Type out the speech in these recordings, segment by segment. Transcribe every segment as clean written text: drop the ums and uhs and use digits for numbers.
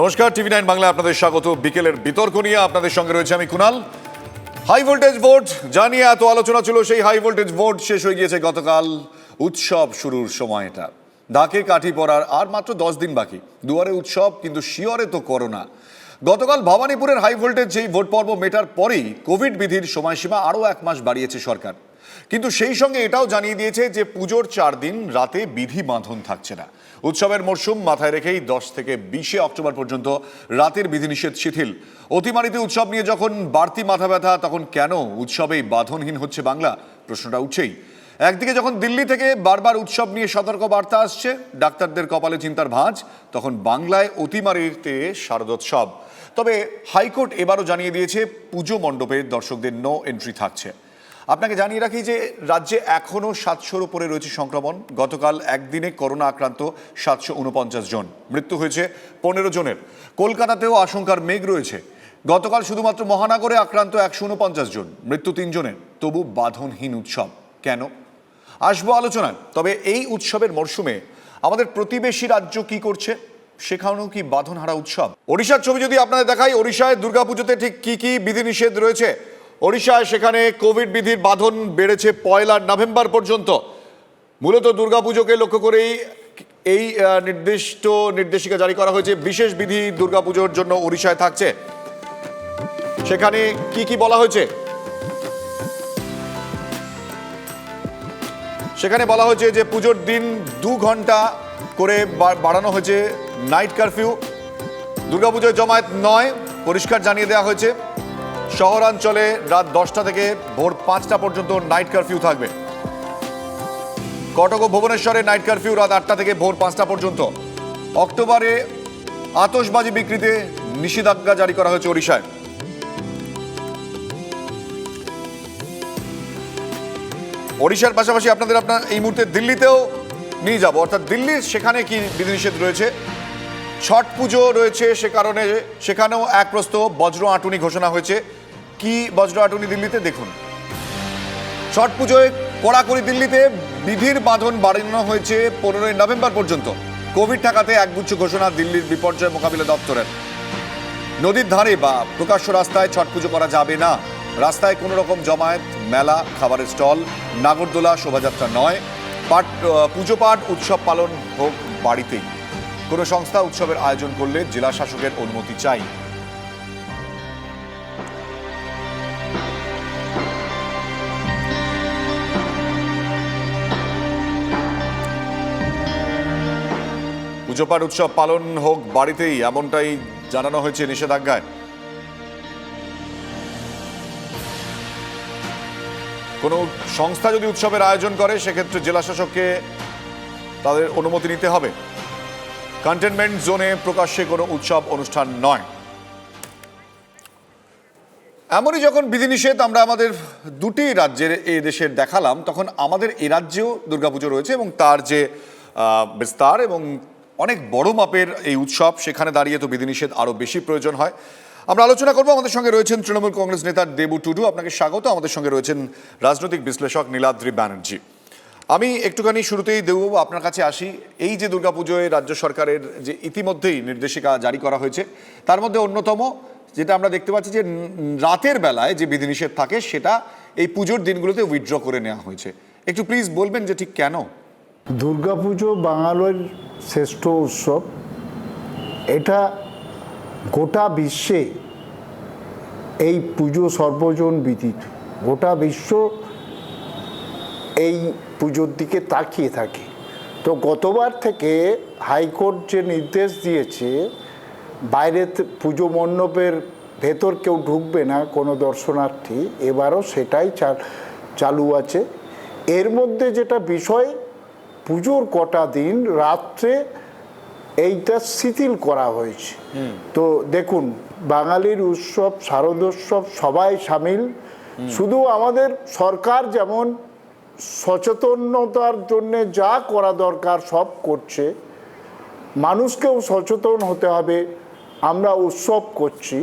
নমস্কার, টিভি 9 বাংলা আপনাদের স্বাগত। বিকেলের বিতর্ক নিয়ে আপনাদের সঙ্গে রয়েছে আমি কুনাল। হাই ভোল্টেজ ভোট জানিয়ে এত আলোচনা ছিল, সেই হাই ভোল্টেজ ভোট শেষ হয়ে গিয়েছে গতকাল। উৎসব শুরুর সময়টা, ঢাকে কাঠি পড়ার আর মাত্র 10 দিন বাকি। দুয়ারে উৎসব, কিন্তু শিয়রে তো করোনা। গতকাল ভবানীপুরের হাই ভোল্টেজ যেই ভোট পর্ব মেটার পরেই কোভিড বিধির সময়সীমা আরও 1 মাস বাড়িয়েছে সরকার। কিন্তু সেই সঙ্গে এটাও জানিয়ে দিয়েছে যে পুজোর 4 দিন রাতে বিধি বাঁধন থাকছে না। উৎসবের মরশুম মাথায় রেখেই 10 থেকে 20 অক্টোবর পর্যন্ত রাতের বিধিনিষেধ শিথিল। অতিমারিতে উৎসব নিয়ে যখন বাড়তি মাথা ব্যথা, তখন কেন উৎসবেই বাঁধনহীন হচ্ছে বাংলা? প্রশ্নটা উঠছেই। একদিকে যখন দিল্লি থেকে বারবার উৎসব নিয়ে সতর্ক বার্তা আসছে, ডাক্তারদের কপালে চিন্তার ভাঁজ, তখন বাংলায় অতিমারিতে শারদোৎসব। তবে হাইকোর্ট এবারও জানিয়ে দিয়েছে পুজো মণ্ডপে দর্শকদের নো এন্ট্রি থাকছে। আপনাকে জানিয়ে রাখি যে রাজ্যে এখনও 700-র উপরে রয়েছে সংক্রমণ। গতকাল একদিনে করোনা আক্রান্ত 749 জন, মৃত্যু হয়েছে 15 জনের। কলকাতাতেও আশঙ্কার মেঘ রয়েছে। গতকাল শুধুমাত্র মহানগরে আক্রান্ত 149 জন, মৃত্যু 3 জনের। তবু বাঁধনহীন উৎসব কেন? আসবো আলোচনায়। তবে এই উৎসবের মরশুমে আমাদের প্রতিবেশী রাজ্য কি করছে, সেখানেও কি বাঁধনহারা উৎসব? ওড়িশার ছবি যদি আপনাদের দেখাই, ওড়িশায় দুর্গাপুজোতে ঠিক কি কি বিধিনিষেধ রয়েছে। ওড়িশায় সেখানে কোভিড বিধির বাঁধন বেড়েছে 1 নভেম্বর পর্যন্ত। মূলত দুর্গাপুজোকে লক্ষ্য করেই এই নির্দেশিকা জারি করা হয়েছে। বিশেষ বিধি দুর্গাপুজোর জন্য ওড়িশায় থাকছে। সেখানে কি কি বলা হয়েছে? সেখানে বলা হয়েছে যে পুজোর দিন 2 ঘন্টা করে বাড়ানো হয়েছে নাইট কারফিউ। দুর্গাপুজোয় জমায়েত নয়, পরিষ্কার জানিয়ে দেওয়া হয়েছে। শহরাঞ্চলে রাত 10টা থেকে ভোর 5টা পর্যন্ত নাইট কারফিউ থাকবে। কটক ও ভুবনেশ্বরে নাইট কারফিউ রাত 8টা থেকে ভোর 5টা পর্যন্ত। অক্টোবরে আতশবাজি বিক্রিতে নিষেধাজ্ঞা জারি করা হয়েছে ওড়িশায়। ওড়িশার পাশাপাশি আপনার এই মুহূর্তে দিল্লিতেও নিয়ে যাব, অর্থাৎ দিল্লির সেখানে কি বিধিনিষেধ রয়েছে। ছট পুজো রয়েছে, সে কারণে সেখানেও এক প্রস্ত বজ্র আঁটুনি ঘোষণা হয়েছে। কি বজ্র আঁটুনি দিল্লিতে দেখুন। ছট পুজোয় কড়াকড়ি দিল্লিতে, বিধির বাঁধন বাড়ানো হয়েছে 15 নভেম্বর পর্যন্ত। কোভিড ঠেকাতে একগুচ্ছ ঘোষণা দিল্লির বিপর্যয় মোকাবিলা দপ্তরের। নদীর ধারে বা প্রকাশ্য রাস্তায় ছট পুজো করা যাবে না। রাস্তায় কোনো রকম জমায়েত, মেলা, খাবারের স্টল, নাগরদোলা, শোভাযাত্রা নয়। পুজো পাঠ, উৎসব পালন হোক বাড়িতেই। কোনো সংস্থা উৎসবের আয়োজন করলে জেলা শাসকের অনুমতি চাই। পুজো পাঠ, উৎসব পালন হোক বাড়িতেই, এমনটাই জানানো হয়েছে নিষেধাজ্ঞায়। কোনো সংস্থা যদি উৎসবের আয়োজন করে, সেক্ষেত্রে জেলা শাসককে তাদের অনুমতি নিতে হবে। কন্টেনমেন্ট জোনে প্রকাশ্যে কোনো উৎসব অনুষ্ঠান নয়। এমনই যখন বিধিনিষেধ আমরা আমাদের দুটি রাজ্যের এই দেশের দেখালাম, তখন আমাদের এ রাজ্যেও দুর্গাপুজো রয়েছে এবং তার যে বিস্তার এবং অনেক বড় মাপের এই উৎসব, সেখানে দাঁড়িয়ে তো বিধিনিষেধ আরও বেশি প্রয়োজন হয়। আমরা আলোচনা করবো। আমাদের সঙ্গে রয়েছেন তৃণমূল কংগ্রেস নেতা দেবু টুডু, আপনাকে স্বাগত। আমাদের সঙ্গে রয়েছেন রাজনৈতিক বিশ্লেষক নীলাদ্রি ব্যানার্জি। আমি একটুখানি শুরুতেই দেববাবু আপনার কাছে আসি। এই যে দুর্গাপুজোয় রাজ্য সরকারের যে ইতিমধ্যেই নির্দেশিকা জারি করা হয়েছে, তার মধ্যে অন্যতম যেটা আমরা দেখতে পাচ্ছি যে রাতের বেলায় যে বিধিনিষেধ থাকে, সেটা এই পুজোর দিনগুলোতে উইথড্র করে নেওয়া হয়েছে। একটু প্লিজ বলবেন যে ঠিক কেন? দুর্গাপুজো বাঙালির শ্রেষ্ঠ উৎসব। এটা গোটা বিশ্বে এই পুজো সর্বজন বিদিত। গোটা বিশ্ব এই পুজোর দিকে তাকিয়ে থাকে। তো গতবার থেকে হাইকোর্ট যে নির্দেশ দিয়েছে, বাইরে পুজো মণ্ডপের ভেতর কেউ ঢুকবে না কোনো দর্শনার্থী, এবারও সেটাই চালু আছে। এর মধ্যে যেটা বিষয়, পুজোর কটা দিন রাত্রে এইটা শিথিল করা হয়েছে। তো দেখুন, বাঙালির উৎসব, শারদোৎসব, সবাই সামিল। শুধু আমাদের সরকার যেমন সচেতনতার জন্য যা করা দরকার সব করছে, মানুষকেও সচেতন হতে হবে। আমরা উৎসব করছি,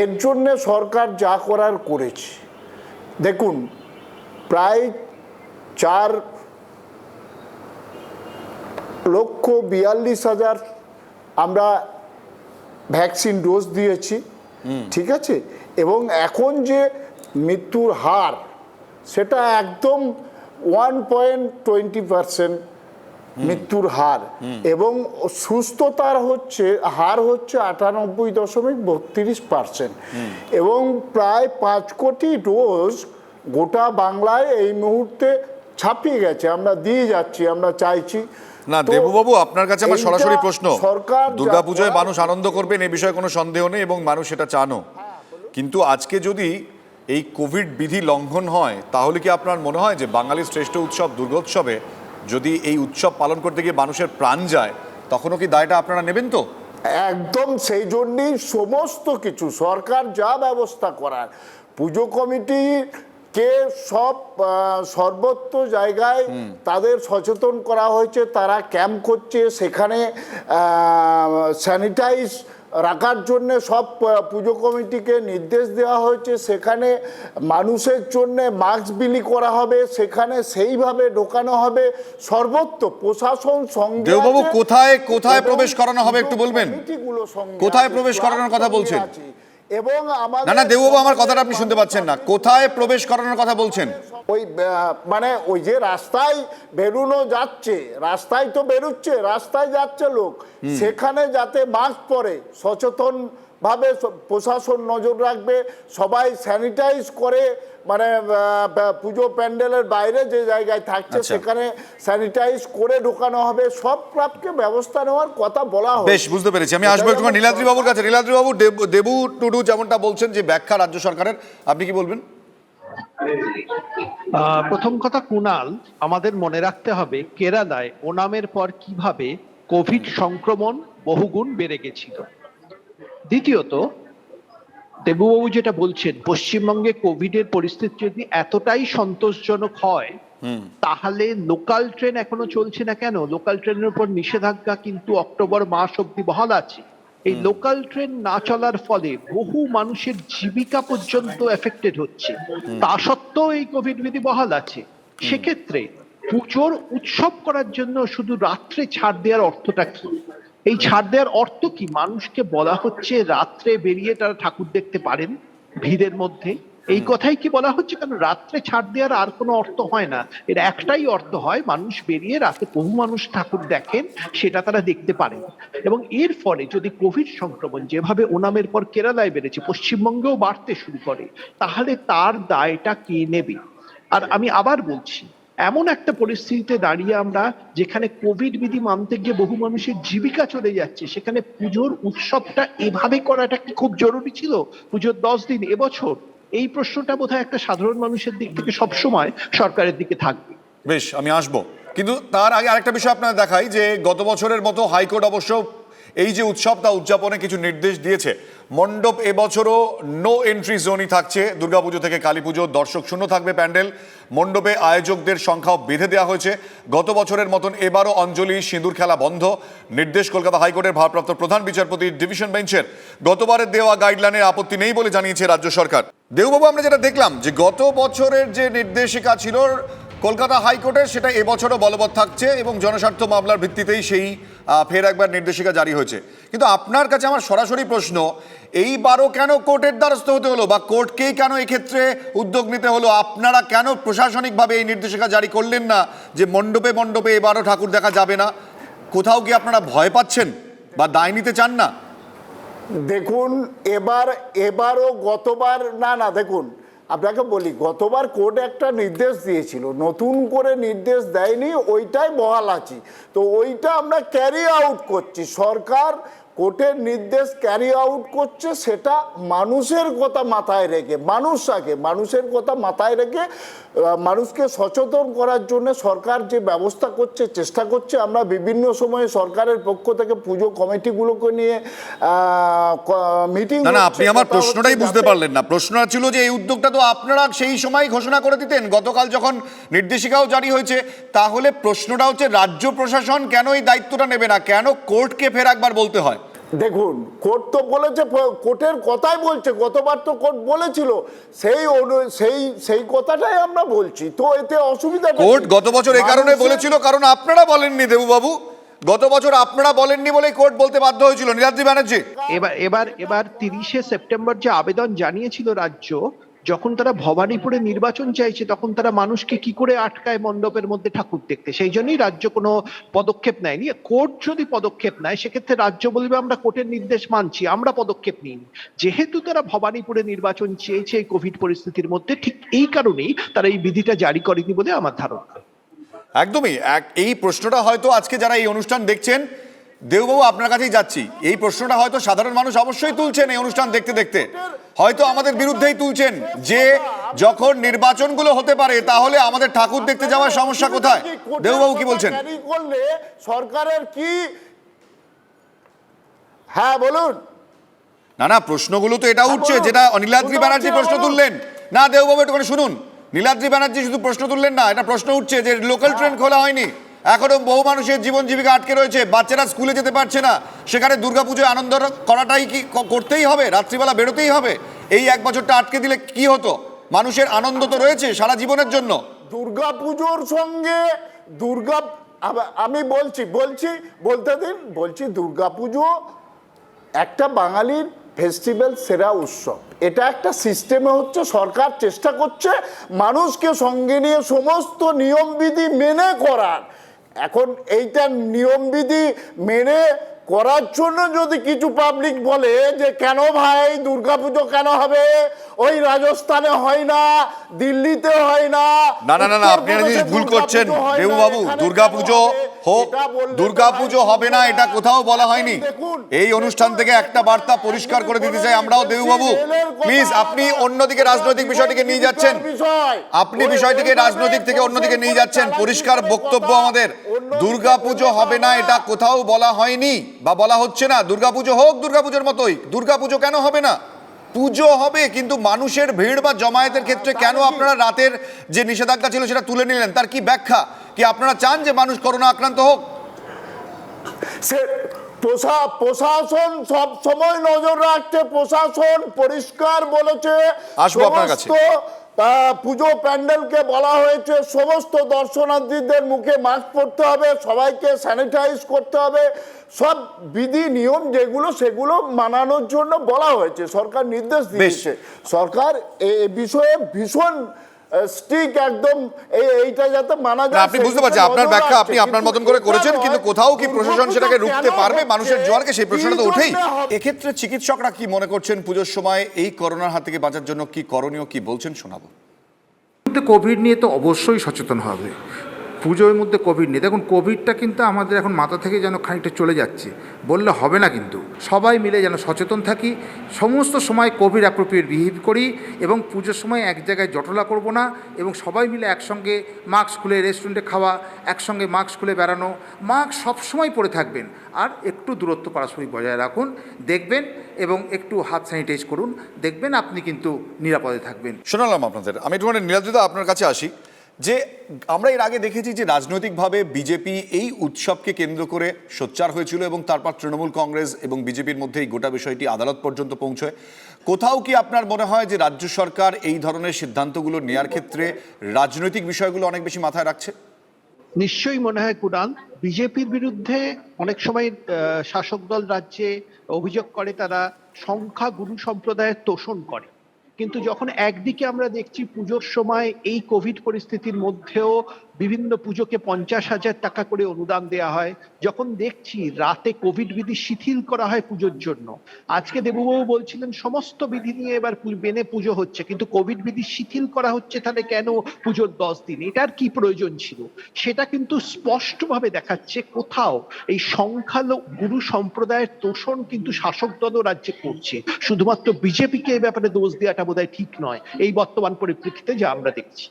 এর জন্যে সরকার যা করার করেছে। দেখুন, প্রায় 4,42,000 আমরা ভ্যাকসিন ডোজ দিয়েছি, ঠিক আছে, এবং এখন যে মৃত্যুর হার সেটা একদম 1.20% মৃত্যুর হার, এবং সুস্থতার হার হচ্ছে 98.32%, এবং প্রায় 5 কোটি ডোজ গোটা বাংলায় এই মুহূর্তে ছাপিয়ে গেছে, আমরা দিয়ে যাচ্ছি, আমরা চাইছি। না তো দেবুবাবু, আপনার কাছে আমার এইটা সরাসরি প্রশ্ন, সরকার যা দুর্গাপুজোয় করার- মানুষ আনন্দ করবেন এই বিষয়ে কোনো সন্দেহ নেই এবং মানুষ সেটা চানও, কিন্তু আজকে যদি এই কোভিড বিধি লঙ্ঘন হয় তাহলে কি আপনার মনে হয় যে বাঙালির শ্রেষ্ঠ উৎসব দুর্গোৎসবে যদি এই উৎসব পালন করতে গিয়ে মানুষের প্রাণ যায় তখনও কি দায়টা আপনারা নেবেন? তো একদম সেই জন্যই সমস্ত কিছু সরকার যা ব্যবস্থা করার, পুজো কমিটিকে সর্বত্র জায়গায় তাদের সচেতন করা হয়েছে, তারা ক্যাম্প করছে, সেখানে স্যানিটাইজ রাখার জন্য সব পুজো কমিটিকে নির্দেশ দেওয়া হয়েছে, সেখানে মানুষের জন্য মাস্ক বিলি করা হবে, সেখানে সেইভাবে ঢোকানো হবে, সর্বত্র প্রশাসন সঙ্গে দেববাবু, আছে, কোথায় কোথায় এবং প্রবেশ করানো হবে একটু পুজো বলবেন? কমিটিগুলো সঙ্গে কোথায় আছে, প্রবেশ করানোর কথা সঙ্গে বলছেন? আছে। এবং আমাদের না না দেববাবু, আমার কথাটা আপনি শুনতে পাচ্ছেন না, কোথায় প্রবেশ করানোর কথা বলছেন? ওই মানে ওই যে রাস্তায় বেরোনো যাচ্ছে, রাস্তায় তো বেরোচ্ছে, রাস্তায় যাচ্ছে লোক, সেখানে যাতে মাস্ক পরে সচেতন ভাবে প্রশাসন নজর রাখবে, সবাই স্যানিটাইজ করে, মানে পুজো প্যান্ডেলের বাইরে যে জায়গায় থাকছে আচ্ছা। সেখানে স্যানিটাইজ করে ঢোকানো হবে, সব প্রাপকে ব্যবস্থা নেওয়ার কথা বলা হবে। বেশ, বুঝতে পেরেছি। আমি আসবো একটু নীলাদ্রি বাবুর কাছে। নীলাদ্রি বাবু, দেবু টুডু যেমনটা বলছেন যে ব্যাখ্যা রাজ্য সরকারের, আপনি কি বলবেন? প্রথম কথা কুণাল, আমাদের মনে রাখতে হবে কেরালায় ওনামের পর কিভাবে কোভিড সংক্রমণ বহুগুণ বেড়ে গেছিল। দ্বিতীয়ত, দেবুবাবু যেটা বলছেন, পশ্চিমবঙ্গে কোভিডের পরিস্থিতি যদি এতটাই সন্তোষজনক হয় তাহলে লোকাল ট্রেন এখনো চলছে না কেন? লোকাল ট্রেনের উপর নিষেধাজ্ঞা কিন্তু অক্টোবর মাস অব্দি বহাল আছে। এই লোকাল ট্রেন না চলার ফলে বহু মানুষের জীবিকা পর্যন্ত এফেক্টেড হচ্ছে, তা সত্ত্বেও এই কোভিড বিধি বহাল আছে। সেক্ষেত্রে পুজোর উৎসব করার জন্য শুধু রাত্রে ছাড় দেওয়ার অর্থটা কি? এই ছাড় দেওয়ার অর্থ কি? মানুষকে বলা হচ্ছে রাত্রে বেরিয়ে তারা ঠাকুর দেখতে পারেন ভিড়ের মধ্যে, এই কথাই কি বলা হচ্ছে? কারণ রাত্রে ছাড় দেওয়ার আর কোনো অর্থ হয় না, এর একটাই অর্থ হয়, মানুষ বেরিয়ে রাতে বহু মানুষ ঠাকুর দেখেন, সেটা তারা দেখতে পারেন। এবং এর ফলে যদি কোভিড সংক্রমণ যেভাবে ওনামের পর কেরালায় বেড়েছে, পশ্চিমবঙ্গেও বাড়তে শুরু করে, তাহলে তার দায়টা কে নেবে? আর আমি আবার বলছি, এমন একটা পরিস্থিতিতে দাঁড়িয়ে আমরা, যেখানে কোভিড বিধি মানতে গিয়ে বহু মানুষের জীবিকা চলে যাচ্ছে, সেখানে পুজোর উৎসবটা এভাবে করাটা কি খুব জরুরি ছিল? পুজোর 10 দিন এবছর, এই প্রশ্নটা বোধহয় একটা সাধারণ মানুষের দিক থেকে সবসময় সরকারের দিকে থাকবে। বেশ, আমি আসবো, কিন্তু তার আগে আরেকটা বিষয় আপনাদের দেখাই যে গত বছরের মতো হাইকোর্ট অবশ্য এই যে উৎসব তা উদযাপনে কিছু নির্দেশ দিয়েছে। মণ্ডপ এবছরও নো এন্ট্রি জোনই থাকছে। দুর্গাপুজো থেকে কালী পুজো দর্শক শূন্য থাকবে প্যান্ডেল। মণ্ডপে আয়োজকদের সংখ্যাও বেঁধে দেওয়া হয়েছে। গত বছরের মতন এবারও অঞ্জলি সিঁদুর খেলা বন্ধ। নির্দেশ কলকাতা হাইকোর্টের ভারপ্রাপ্ত প্রধান বিচারপতির ডিভিশন বেঞ্চের। গতবারের দেওয়া গাইডলাইনের আপত্তি নেই বলে জানিয়েছে রাজ্য সরকার। দেববাবু, আমরা যেটা দেখলাম যে গত বছরের যে নির্দেশিকা ছিল কলকাতা হাইকোর্টের, সেটা এবছরও বলবৎ থাকছে এবং জনস্বার্থ মামলার ভিত্তিতেই সেই ফের একবার নির্দেশিকা জারি হয়েছে। কিন্তু আপনার কাছে আমার সরাসরি প্রশ্ন, এইবারও কেন কোর্টের দ্বারস্থ হতে হলো, বা কোর্টকেই কেন এক্ষেত্রে উদ্যোগ নিতে হলো? আপনারা কেন প্রশাসনিকভাবে এই নির্দেশিকা জারি করলেন না যে মণ্ডপে মণ্ডপে এবারও ঠাকুর দেখা যাবে না? কোথাও কি আপনারা ভয় পাচ্ছেন বা দায় নিতে চান না? দেখুন, এবারও গতবার না দেখুন, আপনাকে বলি, গতবার কোর্ট একটা নির্দেশ দিয়েছিল, নতুন করে নির্দেশ দেয়নি, ওইটাই বহাল আছি। তো ওইটা আমরা ক্যারি আউট করছি, সরকার কোর্টের নির্দেশ ক্যারি আউট করছে, সেটা মানুষের কথা মাথায় রেখে, মানুষের কথা মাথায় রেখে মানুষকে সচেতন করার জন্য সরকার যে ব্যবস্থা করছে, চেষ্টা করছে। আমরা বিভিন্ন সময়ে সরকারের পক্ষ থেকে পুজো কমিটিগুলোকে নিয়ে মিটিং। না, আপনি আমার প্রশ্নটাই বুঝতে পারলেন না। প্রশ্নটা ছিল যে এই উদ্যোগটা তো আপনারা সেই সময় ঘোষণা করে দিতেন, গতকাল যখন নির্দেশিকাও জারি হয়েছে। তাহলে প্রশ্নটা হচ্ছে রাজ্য প্রশাসন কেন এই দায়িত্বটা নেবে না, কেন কোর্টকে ফের একবার বলতে হয়? দেখুন, কোর্ট তো বলেছে, কোর্টের কথাই বলছে, গতবার তো কোর্ট বলেছিল, সেই কথাটাই আমরা বলছি। তো এতে অসুবিধা, কোর্ট গত বছর এই কারণে বলেছিল কারণ আপনারা বলেননি দেবুবাবু। গত বছর আপনারা বলেননি বলেই কোর্ট বলতে বাধ্য হয়েছিল। নীলাদ্রি ব্যানার্জি, এবার 30শে সেপ্টেম্বর যে আবেদন জানিয়েছিল রাজ্য, যখন তারা ভবানীপুরে নির্বাচন চাইছে তখন তারা মানুষকে কি করে আটকায় মণ্ডপের মধ্যে ঠাকুর দেখতে, সেই জন্যই রাজ্য কোনো পদক্ষেপ নেয়নি। কোর্ট যদি পদক্ষেপ নেয় সেক্ষেত্রে রাজ্য বলবে আমরা কোর্টের নির্দেশ মানছি, আমরা পদক্ষেপ নিইনি। যেহেতু তারা ভবানীপুরে নির্বাচন চেয়েছে এই কোভিড পরিস্থিতির মধ্যে, ঠিক এই কারণেই তারা এই বিধিটা জারি করেনি বলে আমার ধারণা। একদমই এই প্রশ্নটা হয়তো আজকে যারা এই অনুষ্ঠান দেখছেন, দেববাবু আপনার কাছেই যাচ্ছি, এই প্রশ্নটা হয়তো সাধারণ মানুষ অবশ্যই তুলছেন এই অনুষ্ঠান দেখতে দেখতে, হয়তো আমাদের বিরুদ্ধেই তুলছেন যে যখন নির্বাচনগুলো হতে পারে তাহলে আমাদের ঠাকুর দেখতে যাওয়ার সমস্যা কোথায়? দেববাবু কি বলছেন? করলে সরকারের কি, হ্যাঁ বলুন। না প্রশ্নগুলো তো এটা উঠছে যেটা নীলাদ্রি ব্যানার্জি প্রশ্ন তুললেন। না দেববাবু একটুখানি শুনুন, নীলাদ্রি ব্যানার্জি শুধু প্রশ্ন তুললেন না, এটা প্রশ্ন উঠছে যে লোকাল ট্রেন খোলা হয়নি, এখনো বহু মানুষের জীবন জীবিকা আটকে রয়েছে, বাচ্চারা স্কুলে যেতে পারছে না, সেখানে দুর্গাপুজোয় আনন্দ করাটাই কি করতেই হবে, রাত্রিবেলা বেরোতেই হবে? এই এক বছরটা আটকে দিলে কি হতো? মানুষের আনন্দ তো রয়েছে সারা জীবনের জন্য। দুর্গাপুজোর সঙ্গে আমি বলছি দুর্গাপুজো একটা বাঙালির ফেস্টিভ্যাল, সেরা উৎসব। এটা একটা সিস্টেমে হচ্ছে, সরকার চেষ্টা করছে মানুষকে সঙ্গে নিয়ে সমস্ত নিয়মবিধি মেনে করার। এখন এইটা নিয়মবিধি মেনে করার জন্য যদি কিছু পাবলিক বলে যে কেন ভাই দুর্গাপুজো কেন হবে, ওই রাজস্থানে হয় না, দিল্লিতে হয় না, না আপনি ভুল করছেন দেববাবু। দুর্গাপুজো হোক, দুর্গাপুজো হবে না এটা কোথাও বলা হয়নি। এই অনুষ্ঠান থেকে একটা বার্তা পরিষ্কার করে দিতে চাই আমরাও। দেববাবু প্লিজ, আপনি অন্যদিকে রাজনৈতিক বিষয়টিকে নিয়ে যাচ্ছেন, আপনি বিষয়টিকে রাজনৈতিক থেকে অন্যদিকে নিয়ে যাচ্ছেন। পরিষ্কার বক্তব্য আমাদের, দুর্গাপুজো হবে না এটা কোথাও বলা হয়নি বা বলা হচ্ছে না। দুর্গাপুজো হোক দুর্গাপুজোর মতোই, দুর্গাপুজো কেন হবে না? পুজো হবে, কিন্তু মানুষের ভিড় বা জমায়েতের ক্ষেত্রে কেন আপনারা রাতের যে নিষেধাজ্ঞা ছিল সেটা তুলে নিলেন? তার কি ব্যাখ্যা? কি আপনারা চান যে মানুষ করোনা আক্রান্ত হোক? প্রশাসন সব সময় নজর রাখছে, প্রশাসন পরিষ্কার বলেছে। আসবো আপনার কাছে। পুজো প্যান্ডেলকে বলা হয়েছে সমস্ত দর্শনার্থীদের মুখে মাস্ক পরতে হবে, সবাইকে স্যানিটাইজ করতে হবে, সব বিধি নিয়ম যেগুলো সেগুলো মানানোর জন্য বলা হয়েছে, সরকার নির্দেশ দিয়েছে। সরকার এই বিষয়ে ভীষণ স্ট্রিক্ট একদম, এইটা যাতে মানা যায়। আপনি বুঝতে পারছেন, আপনার ব্যাখ্যা আপনি আপনার মতন করে করেছেন, কিন্তু কোথাও কি প্রশাসন সেটাকে রুখতে পারবে মানুষের জোয়ারকে? সেই প্রশ্নটা তো ওঠেই। এক্ষেত্রে চিকিৎসকরা কি মনে করছেন পুজোর সময় এই করোনার হাত থেকে বাঁচার জন্য কি করণীয়, কি বলছেন শোনাবো। কোভিড নিয়ে তো অবশ্যই সচেতন হবে। পুজোর মধ্যে কোভিড নিয়ে, দেখুন কোভিডটা কিন্তু আমাদের এখন মাথা থেকে যেন খানিকটা চলে যাচ্ছে, বললে হবে না, কিন্তু সবাই মিলে যেন সচেতন থাকি, সমস্ত সময় কোভিড অ্যাপ্রোপ্রিয়েট বিহেভ করি এবং পুজোর সময় এক জায়গায় জটলা করব না, এবং সবাই মিলে একসঙ্গে মাস্ক খুলে রেস্টুরেন্টে খাওয়া, একসঙ্গে মাস্ক খুলে বেড়ানো, মাস্ক সবসময় পরে থাকবেন, আর একটু দূরত্ব পারস্পরিক বজায় রাখুন, দেখবেন, এবং একটু হাত স্যানিটাইজ করুন, দেখবেন আপনি কিন্তু নিরাপদে থাকবেন। শোনালাম আপনাদের। আমি একটু নীলাদ্রিদা আপনার কাছে আসি, যে আমরা এর আগে দেখেছি যে রাজনৈতিকভাবে বিজেপি এই উৎসবকে কেন্দ্র করে সোচ্চার হয়েছিল এবং তারপর তৃণমূল কংগ্রেস এবং বিজেপির মধ্যে এই গোটা বিষয়টি আদালত পর্যন্ত পৌঁছয়। কোথাও কি আপনার মনে হয় যে রাজ্য সরকার এই ধরনের সিদ্ধান্তগুলো নেওয়ার ক্ষেত্রে রাজনৈতিক বিষয়গুলো অনেক বেশি মাথায় রাখছে? নিশ্চয়ই মনে হয় কুণাল, বিজেপির বিরুদ্ধে অনেক সময় শাসক দল রাজ্যে অভিযোগ করে তারা সংখ্যাগুরু সম্প্রদায়ের তোষণ করে, কিন্তু যখন একদিকে আমরা দেখছি পুজোর সময় এই কোভিড পরিস্থিতির মধ্যেও বিভিন্ন পুজোকে 50,000 টাকা করে অনুদান দেওয়া হয়, যখন দেখছি রাতে কোভিড বিধি শিথিল করা হয় পুজোর জন্য, আজকে দেববাবু বলছিলেন সমস্ত বিধি নিয়ে এবার মেনে পুজো হচ্ছে, কিন্তু কোভিড বিধি শিথিল করা হচ্ছে, তাহলে কেন পুজোর 10 দিন, এটার কি প্রয়োজন ছিল? সেটা কিন্তু স্পষ্টভাবে দেখাচ্ছে কোথাও এই সংখ্যাগুরু সম্প্রদায়ের তোষণ কিন্তু শাসক দল রাজ্যে করছে। শুধুমাত্র বিজেপিকে এই ব্যাপারে দোষ দেওয়াটা বোধহয় ঠিক নয় এই বর্তমান পরিপ্রেক্ষিতে যা আমরা দেখছি।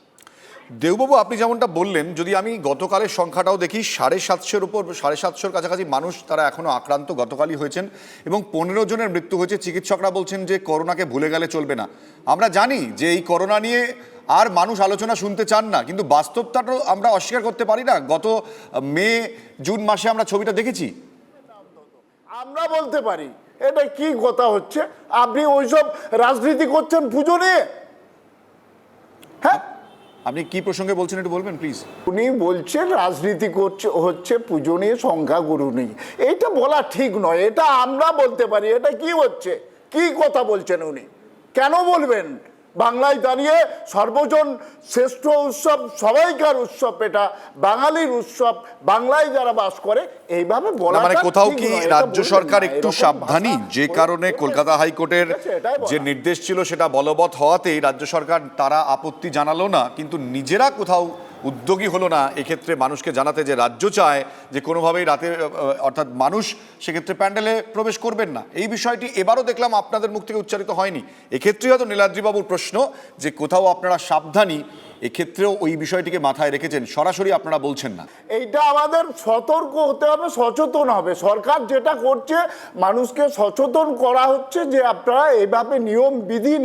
দেববাবু আপনি যেমনটা বললেন, যদি আমি গতকালের সংখ্যাটাও দেখি 750-এর উপর, 750-এর কাছাকাছি মানুষ তারা এখনো আক্রান্ত গতকালই হয়েছেন এবং 15 জনের মৃত্যু হয়েছে। চিকিৎসকরা বলছেন যে করোনাকে ভুলে গেলে চলবে না। আমরা জানি যে এই করোনা নিয়ে আর মানুষ আলোচনা শুনতে চান না, কিন্তু বাস্তবতাটাও আমরা অস্বীকার করতে পারি না। গত মে জুন মাসে আমরা ছবিটা দেখেছি। আমরা বলতে পারি এটা কি কথা হচ্ছে, আপনি ওইসব রাজনীতি করছেন পুজো নিয়ে? হ্যাঁ, আপনি কি প্রসঙ্গে বলছেন একটু বলবেন প্লিজ। উনি বলছেন রাজনীতি করছে হচ্ছে পুজো নিয়ে, সংখ্যাগুরু নেই। এইটা বলা ঠিক নয়, এটা আমরা বলতে পারি। এটা কি হচ্ছে, কি কথা বলছেন উনি? কেন বলবেন? বাংলায় দাঁড়িয়ে সর্বজন শ্রেষ্ঠ উৎসব, সবাইকার উৎসব, এটা বাঙালির উৎসব, বাংলায় যারা বাস করে, এইভাবে বলা মানে কোথাও কি রাজ্য সরকার একটু সাবধানী, যে কারণে কলকাতা হাইকোর্টের যে নির্দেশ ছিল সেটা বলবৎ হওয়াতেই রাজ্য সরকার তারা আপত্তি জানালো না, কিন্তু নিজেরা কোথাও উদ্যোগী হলো না এক্ষেত্রে মানুষকে জানাতে যে রাজ্য চায় যে কোনোভাবেই রাতে অর্থাৎ মানুষ সেক্ষেত্রে প্যান্ডেলে প্রবেশ করবেন না। এই বিষয়টি এবারও দেখলাম আপনাদের মুখ থেকে উচ্চারিত হয়নি। এক্ষেত্রে হয়তো নীলাদ্রিবাবুর প্রশ্ন যে কোথাও আপনারা সাবধানী, এক্ষেত্রেও ওই বিষয়টিকে মাথায় রেখেছেন, সরাসরি আপনারা বলছেন না। এইটা আমাদের সতর্ক হতে হবে, সচেতন হবে। সরকার যেটা করছে, মানুষকে সচেতন করা হচ্ছে যে আপনারা এইভাবে নিয়ম বিধি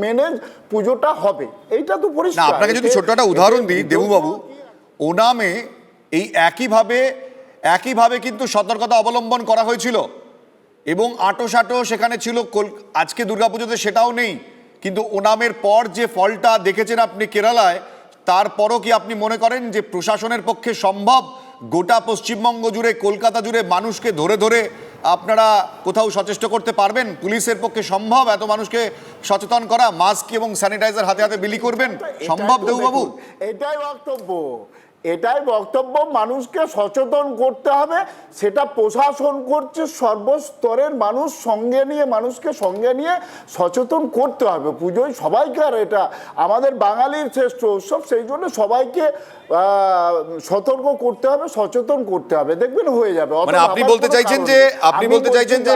মেনে পুজোটা হবে, এইটা তো না, পরিষ্কার। আপনাকে যদি ছোট্ট একটা উদাহরণ দিই দেবুবাবু, ওনামে এই একইভাবে কিন্তু সতর্কতা অবলম্বন করা হয়েছিল এবং আঁটো সেখানে ছিল। আজকে দুর্গাপুজোতে সেটাও নেই, কিন্তু ওনামের পর যে ফলটা দেখেছেন আপনি কেরালায়, তারপরও কি আপনি মনে করেন যে প্রশাসনের পক্ষে সম্ভব গোটা পশ্চিমবঙ্গ জুড়ে, কলকাতা জুড়ে মানুষকে ধরে ধরে আপনারা কোথাও সচেষ্ট করতে পারবেন? পুলিশের পক্ষে সম্ভব এত মানুষকে সচেতন করা? মাস্ক এবং স্যানিটাইজার হাতে হাতে বিলি করবেন? সম্ভব দেবুবাবু? এটাই বক্তব্য, মানুষকে সচেতন করতে হবে। সেটা প্রশাসন করছে, সর্বস্তরের মানুষ সঙ্গে নিয়ে, মানুষকে সঙ্গে নিয়ে সচেতন করতে হবে। পুজোয় সবাইকার, এটা আমাদের বাঙালির শ্রেষ্ঠ উৎসব, সেই জন্য সবাইকে সতর্ক করতে হবে, সচেতন করতে হবে, দেখবেন হয়ে যাবে। মানে আপনি বলতে চাইছেন যে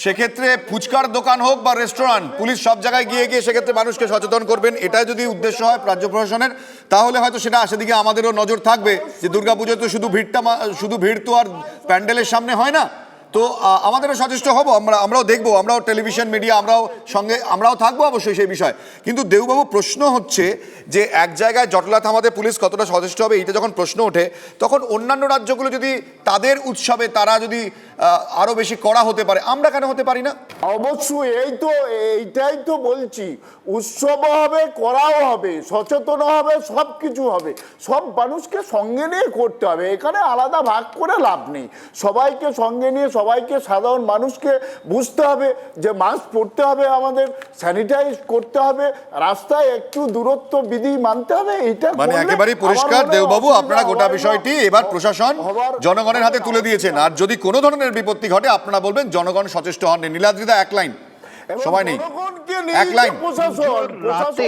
সেক্ষেত্রে ফুচকার দোকান হোক বা রেস্টুরেন্ট, পুলিশ সব জায়গায় গিয়ে সেক্ষেত্রে মানুষকে সচেতন করবেন, এটাই যদি উদ্দেশ্য হয় রাজ্য প্রশাসনের, তাহলে হয়তো সেটা সেদিকে আমাদেরও নজর থাকবে যে দুর্গাপুজোয় তো শুধু ভিড় তো আর প্যান্ডেলের সামনে হয় না। তো আমাদেরও সচেষ্ট হব, আমরাও দেখবো, আমরাও টেলিভিশন মিডিয়া আমরাও থাকবো অবশ্যই সেই বিষয়। কিন্তু দেববাবু, প্রশ্ন হচ্ছে যে এক জায়গায় জটলা থামাতে পুলিশ কতটা সচেষ্ট হবে, এইটা যখন প্রশ্ন ওঠে, তখন অন্যান্য রাজ্যগুলো যদি তাদের উৎসবে তারা যদি আরো বেশি কড়া হতে পারে, আমরা কেন হতে পারি না? অবশ্যই, এইটাই তো বলছি, উৎসব হবে, করাও হবে, সচেতন হবে, সব কিছু হবে, সব মানুষকে সঙ্গে নিয়ে করতে হবে। এখানে আলাদা ভাগ করে লাভ নেই। সবাইকে সঙ্গে নিয়ে, সবাইকে, সাধারণ মানুষকে বুঝতে হবে যে মাস্ক পরতে হবে, আমাদের স্যানিটাইজ করতে হবে, রাস্তায় একটু দূরত্ব বিধি মানতে হবে। এইটা মানে একেবারেই পরিষ্কার দেববাবু, আপনারা গোটা বিষয়টি এবার প্রশাসন জনগণের হাতে তুলে দিয়েছেন। আর যদি কোনো ধরনের বিপত্তি ঘটে আপনারা বলবেন জনগণ সচেষ্ট হননি। নীলাদ্রিদা, এক লাইন, সময় নেই, এক লাইন। রাতে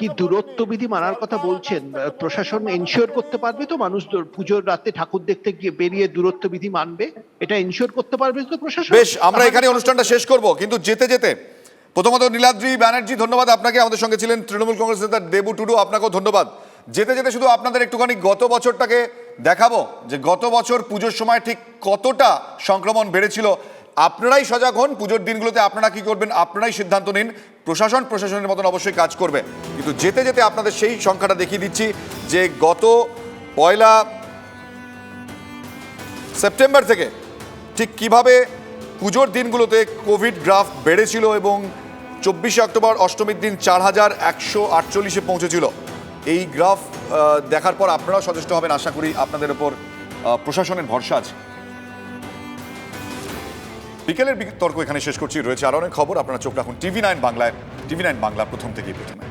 কি দূরত্ব বিধি মানার কথা বলছেন? প্রশাসন এনশিওর করতে পারবে তো মানুষ পুজোর রাতে ঠাকুর দেখতে গিয়ে বেরিয়ে দূরত্ব বিধি মানবে? এটা এনশিওর করতে পারবে তো প্রশাসন? বেশ, আমরা এখানে অনুষ্ঠানটা শেষ করব, কিন্তু যেতে প্রথমত নীলাদ্রি ব্যানার্জি, ধন্যবাদ আপনাকে। আমাদের সঙ্গে ছিলেন তৃণমূল কংগ্রেস নেতা দেবু টুডু, আপনাকেও ধন্যবাদ। যেতে শুধু আপনাদের একটুখানি গত বছরটাকে দেখাবো যে গত বছর পুজোর সময় ঠিক কতটা সংক্রমণ বেড়েছিল। আপনারাই সজাগ হন, পুজোর দিনগুলোতে আপনারা কি করবেন আপনারাই সিদ্ধান্ত নিন। প্রশাসনের মতন অবশ্যই কাজ করবে, কিন্তু যেতে আপনাদের সেই সংখ্যাটা দেখিয়ে দিচ্ছি যে গত 1 সেপ্টেম্বর থেকে ঠিক কিভাবে পুজোর দিনগুলোতে কোভিড গ্রাফ বেড়েছিল এবং 24 অক্টোবর অষ্টমীর দিন 4148-এ পৌঁছেছিল। এই গ্রাফ দেখার পর আপনারাও সচেষ্ট হবেন, আশা করি আপনাদের ওপর প্রশাসনের ভরসা আছে। বিকেলের বিতর্ক এখানে শেষ করছি, রয়েছে আরও অনেক খবর। আপনারা চোখ রাখুন TV9 বাংলায়, TV9 বাংলা প্রথম থেকেই প্রথমে।